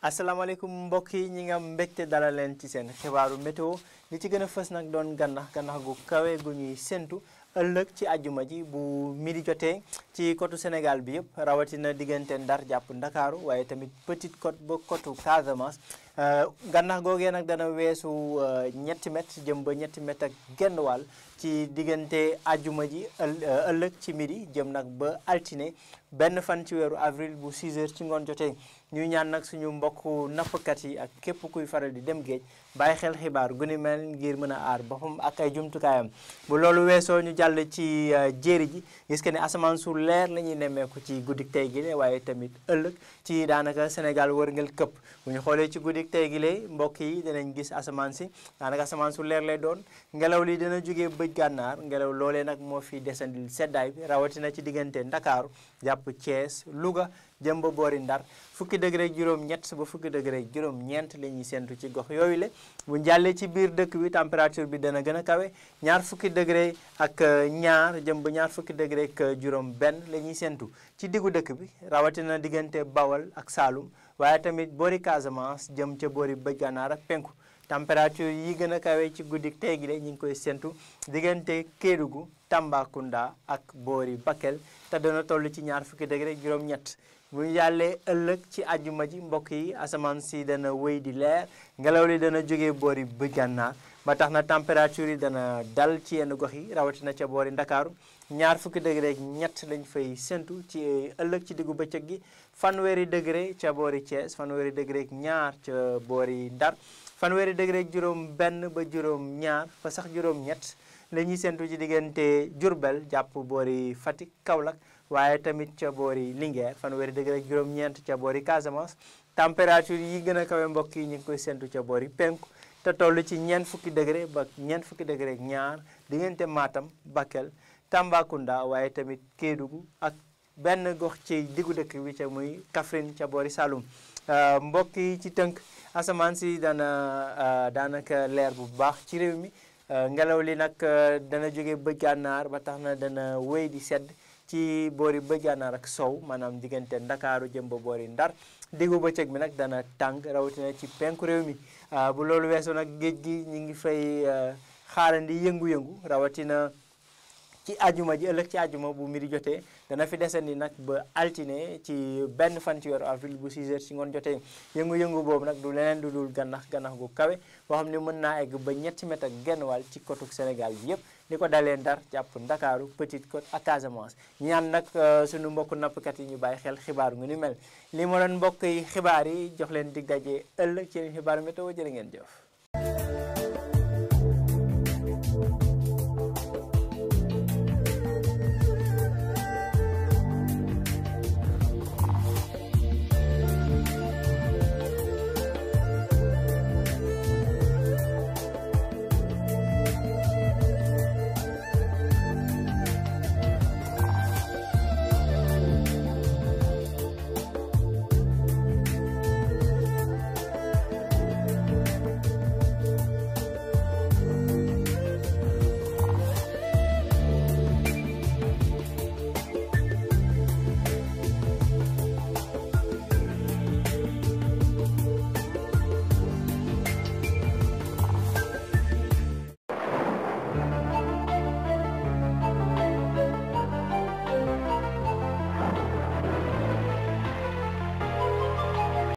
asalaamaaleykum mbokk yi ñi nga mbégte dalal leen ci seen xibaaru météo li ci gën a fës nag doon gannax gu kawe gu ñuy séntu ëllëg ci àjjuma ji bu midi jotee ci côte Sénégal bi yëpp rawatina diggante Ndar jàpp Ndakaaru waaye tamit Petite Côte ba côte Casamance gannax googee nag dana weesu ñetti mètre jëm ba ñetti mètre ak genn wàll ci diggante àjjuma ji ëllëg ci midi jëm nag ba altine benn fan ci weeru avril bu 6 heures ci ngoon jotee ñuy ñaan nag suñu mbokku nappkat yi ak képp kuy faral di dem géej bàyyi xel xibaar gu ni mel ngir mën a aar boppam ak ay jumtukaayam bu loolu weesoo ñu jàll ci jéeri ji gis que ne asamaan su leer la ñuy nemmeeku ci guddik tey gi waaye tamit ëllëg ci daanaka Sénégal wërngal këpp bu ñu xoolee ci guddik tey gi mbokk yi dinañ gis asamaan si daanaka asamaan su leer lay doon ngelaw li dina jógee bëj gànnaar ngelaw loolee nag moo fi desandil seddaay bi rawatina ci diggante Ndakaaru jàpp Thiès Louga jëm ba boori Ndar fukki degré ak juróom-ñett ba fukki degré ak juróom-ñeent la ñuy séntu ci gox yooyu la bu njàllee ci biir dëkk bi température bi dana gën a kawe ñaar fukki degré ak ñaar jëm ba ñaar fukki degré ak juróom-benn la ñuy séntu ci diggu dëkk bi rawatina diggante Bawol ak Saloum waaye tamit boori Casamance jëm ca boori bëj gànnaar ak penku température yi gën a kawe ci guddik tey gi de ñu ngi koy séntu diggante Kédougou Tambacounda ak boori Bakel te dana toll ci ñaar fukki degré ak juróom-ñett bu ñu yàllee ëllëg ci àjjuma ji mbokk yi asamaan si dana wéy di leer ngelaw li dana jógee boori bëj gànnaar ba tax na température yi dana dal ci yenn gox yi rawatina ca boori Ndakaaru ñaar fukki degré ak ñett lañ fay séntu ci ëllëg ci diggu bëccëg gi fanweeri degré ca boori Thiès fanweeri degré ak ñaar ca boori Ndar fanweeri degré ak juróom benn ba juróom ñaar fa sax juróom ñett la ñuy séntu ci diggante Diourbel jàpp boori Fatick Kaolack waaye tamit ca boori Linguère fanweeri degré ak juróom-ñeent ca boori Casamance température yi gën a kawe mbokk yi ñu ngi koy séntu ca boori penku te toll ci ñeent fukki degré ba ñeent fukki degré ak ñaar diggante Matam Bakel Tambacounda waaye tamit Kédougou ak benn gox ci diggu dëkk bi ca muy Kaffrine ca boori Saloum mbokk yi ci tënk asamaan si daanaka leer bu baax ci réew mi ngelaw li nag dana jóge bëj gànnaar ba tax na dana wéy di sedd ci boori bëj gànnaar ak sow maanaam diggante Ndakaaru jëm ba boori Ndar diggu bëccëg bi nag dana tàng rawatina ci penku réew mi bu loolu weesoo nag géej gi ñu ngi fay xaarandi yëngu-yëngu rawatina ci àjjuma ji ëllëg ci àjjuma bu midi jotee dana fi desandi nag ba altine ci benn fan ci weeru avril bu 6 heures ci ngoon jotee yëngu-yëngu boobu nag du leneen du dul gannax gu kawe boo xam ne mën naa egg ba ñetti mètre ak genn wàll ci côte Sénégal bi yëpp li ko dalee Ndar jàpp Ndakaaru Petite Côte ak Casamance ñaan nag suñu mbokku nappkat yi ñu bàyyi xel xibaar ngu ni mel li ma doon mbokk yi xibaar yi jox leen dig daje ëllëg ci xibaar météo jërë ngeen jëf